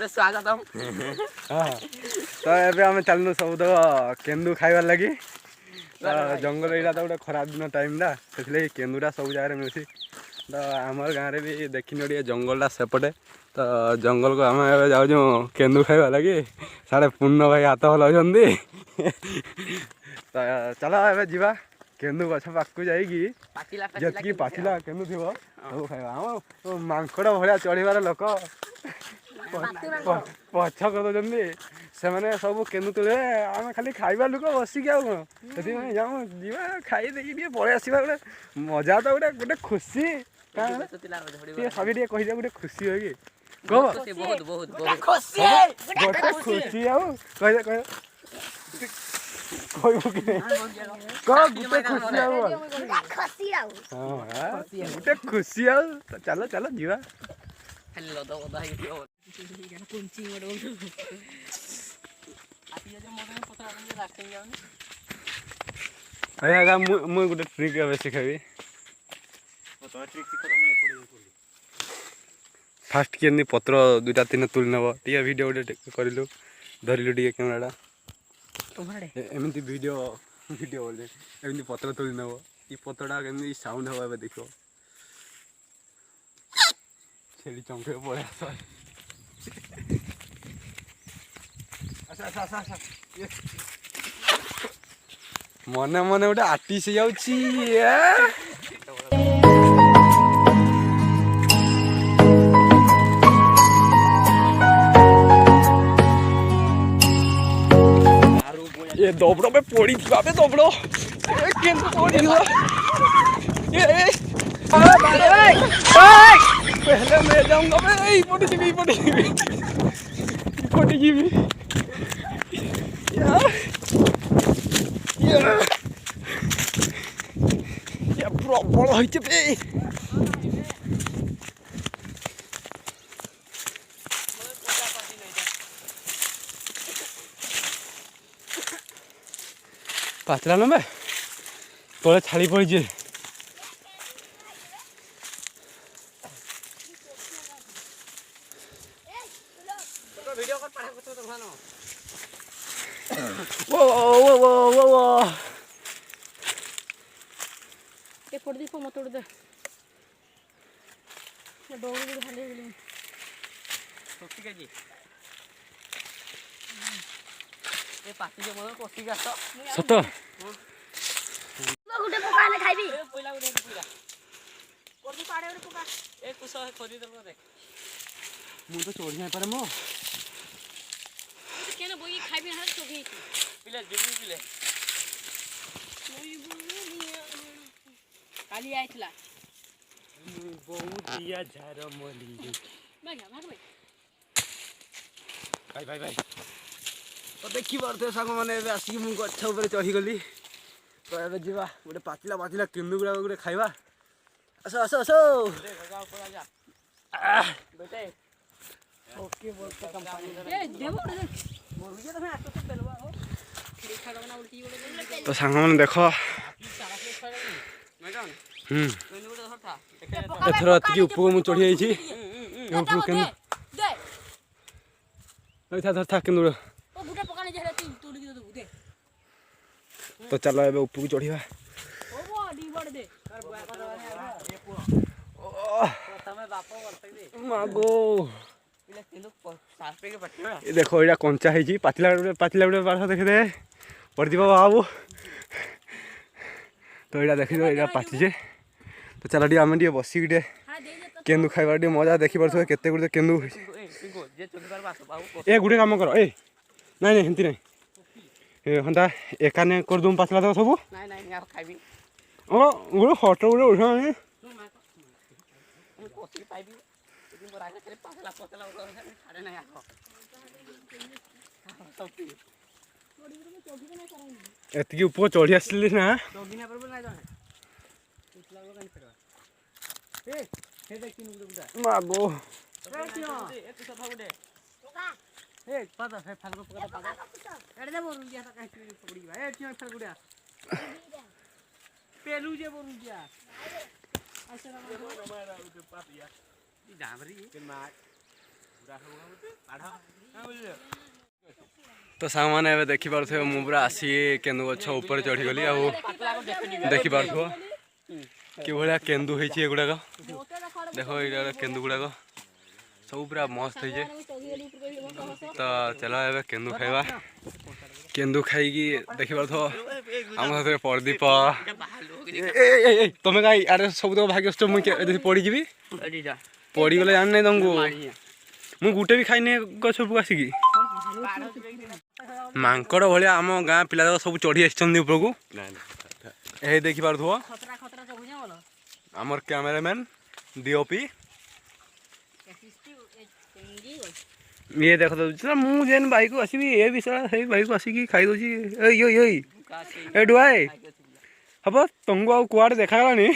स्वागतम तो एबे आम चलनु सब तो केन्दु खाइबार लगी जंगल एटा तो गोटे खराब दिन टाइम टा से केन्दुटा सब जगह मिलूँ तो आमर गाँव में भी देखने टे जंगलटा सेपटे तो जंगल को आम जाऊँ केन्दु खाइबा लगी साढ़े पूर्ण भाई हाथ हलाउंट तो चलो ए जा केन्दु गछ पाखक जाकि पाचिला केन्दु थी सब खाइबा आम मांकड़ भाया चढ़ार लोक पछ कर से सब केन्दु तुले आम खाली खाइबा लोक बसिक जाऊँ जा खाई देखिए पलि आसवा गोटे मजा तो गोटे गोटे खुशी सभी कही गोटे खुशी हो कि गोटे खुशी आउ कह कह गोटे खुशी आउ चलो चलो जीवा मुझे गोटे ट्रिक शिखेबी फास्ट के पत्र दुईटा तीन तुल नब टे वीडियो गोटे करूँ धरलु टे कैमेरा एमती वीडियो वीडियो बोले एमती पत्र तुल नब ये पत्रटा केमती साउंड हम देख छेड़ी चंके पड़े मने मने गोटे आर्टिस्ट ये दबड़ में पड़ी थी बाबे दबड़ पहले मैं जाऊंगा मैं पटी जीवी प्रबल होइछे बे पातला न बे तले छाड़ी पड़ी सत मुझे तो चोरी नहीं पारे मो केना बोई खाइबे हाल चोगी पिले जिबी पिले काली आइतला बहुत दिया झार मोली भाग भाग भाई भाई भाई तो देखी पारे सांग मैंने आसिक मुझे गछ ऊपर चढ़ी गली तो ए जा गोटे पाचिला पाचिला केन्दु गुड़ा गोटे खाइबा आस आस आस बेटे ओके बोलते कंपनी ए देबो मोरुजे तमे आतो पेलवा हो देखा लगना उल्टी बोले तो सांग मन देखो मैडम केन्दु गुड़ा धरता एथर अति ऊपर मु चढ़ी आइछि ऊपर केन्दु दे ओइथा धरता केन्दु ओ गुटा पकाने जे तोड़ के दे दे तो चलो ए ऊपर चढ़ीबा ओ बो डी बड़ दे मागो ये देखो ये कंचा है पाचिला पाचिला बारह देखे दे पड़ती बाबू तो यहाँ देखी ये पाचिजे तो चल टे आम बसिक टे केन्दु खाइबार टे मजा देखी पार्थ केते गुड़े केन्दु ए गुटे काम कर ए नाई नाई हेंती नाई हंता एकाने कर दूँ पाचला तक सब ओ गुटे फटो गुटे उठा एति ऊपर चढ़ी आसली ना मागो तो सामान एवं देखिपे मु पूरा आसी केन्दु गछ ऊपर चढ़ीगली आ देखिपे कि भाया केन्दु होगुड़ाक देख ये केन्दु गुड़ाक सब पूरा मस्त है। तो चलो ए केन्दु खाइबा केन्दु खाई देखिप आम साथ परदीप तुम कहीं आरे सब तो भाग्यस्ट मुझे पड़ी पड़गले जान ना तुमको मुझे गुटे भी खाई गछ आसिकी मांकड़ भाया आम गाँ पिला सब चढ़ी आसपरक ये देखिपु आमर कैमेरामैन डीओपी ये देख दो मुझे बाइक आसबि ये विषय बाइक आसिकी खाई दे डुआए हम तुमको कुआड़े देखागलानी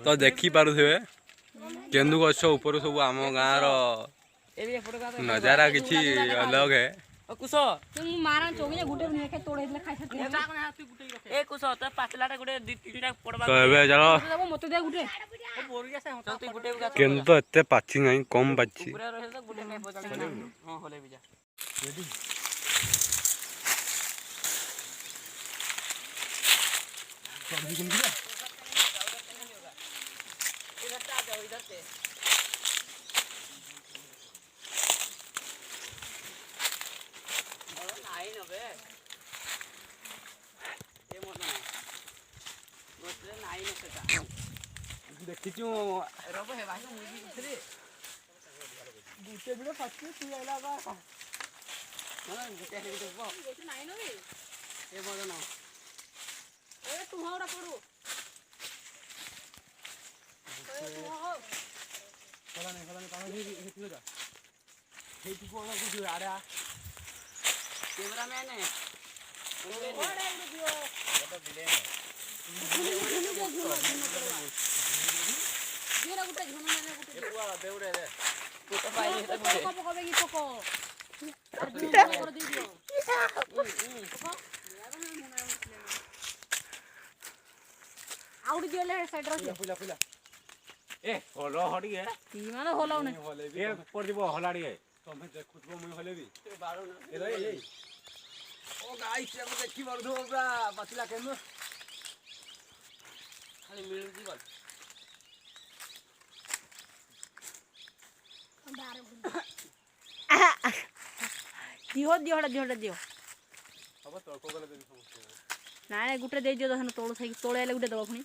तो देखी पारे केन्दु गछ ऊपर सब आम गाँव नजारा किसी अलग है। केन्दु तो एते पाची नहीं कम पाची देखीचु दिहो दियो दियो ना गुटे दे दियो दहन तोड़ थई तोड़े ले गुटे दबा फणी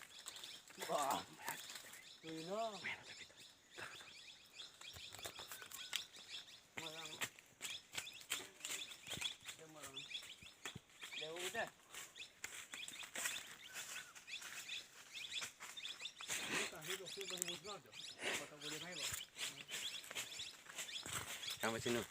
चिन्ह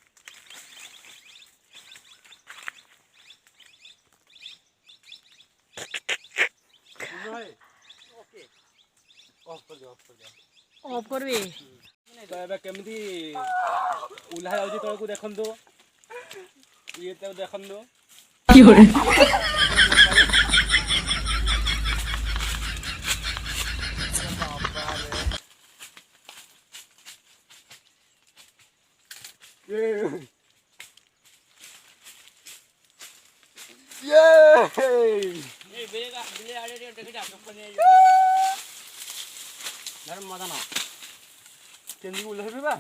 ऑफ करबे तो एबे केमती उल्हा जाउची तळकु देखंदो ये तो देखंदो की होरे ये बेगा बिले आड़े देखि जा कंपनी नरम मजा ना केंदी उल्हा हेबा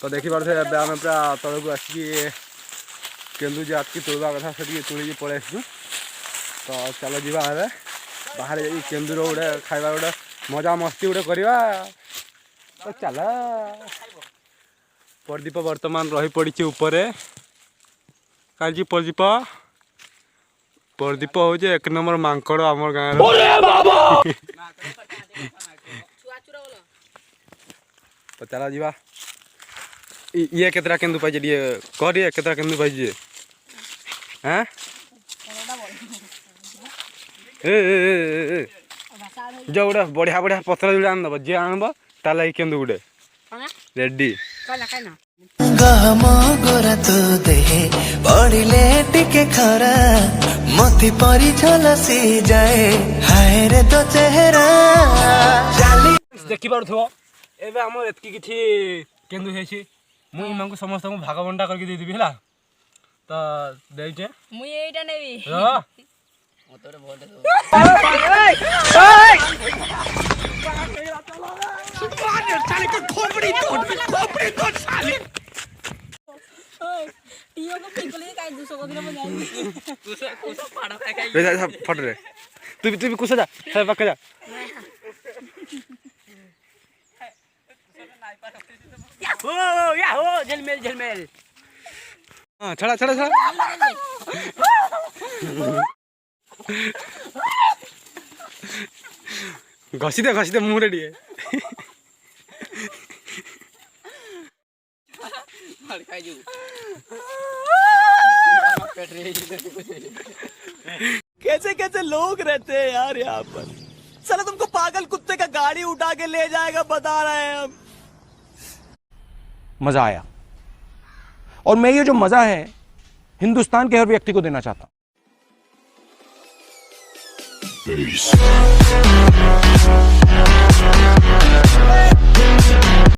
तो देखी पारे आम पूरा तौक आसिकी केन्दु जी आटकी तोड़वा कथा से तुड़ी पलि आसु तो चलो जीवा ए बाहर जा केन्दुर गोटे खाଇବା गोटे मजा मस्ती गोटे करवा तो चल प्रदीप बर्तमान रही पड़ी ऊपर काजी प्रदीप प्रदीप हूँ एक नंबर मांकड़ आम गाँव तो चला जीवा ये केतरा केन्दु पाइजे टे कह केतरा केन्दु पाइजे हैं जो गोटे बढ़िया बढ़िया पतला जोड़ा आनब जी आनब ताल केन्दु गोटे रेडी गहम गोरा तो देहे पड़िले टिके खरा मती परी झलसी जाए हाय रे तो चेहरा चाली देखि पारुथबो एबे हमर एतकी किछि केन्दु हेछि मु इमांकु समस्त को भाग बंटा करके दे देबी हला त देइटे ମୁଁ ଏଇଟା ନେବି र ମତେ ଗୋଟେ ଭୋଟ ଟିଓ को पिकले काई 200 को दिन में जाई कुछ पाड़ खाई रे फट रे तू भी कुछ जा से पक्का जा या हो झलमेल हां छड़ा घसी दे मुंह रे दिए मार खाई जू कैसे कैसे लोग रहते हैं यार यहाँ पर। साला तुमको पागल कुत्ते का गाड़ी उठा के ले जाएगा बता रहे हैं हम। मजा आया और मैं ये जो मजा है हिंदुस्तान के हर व्यक्ति को देना चाहता हूं।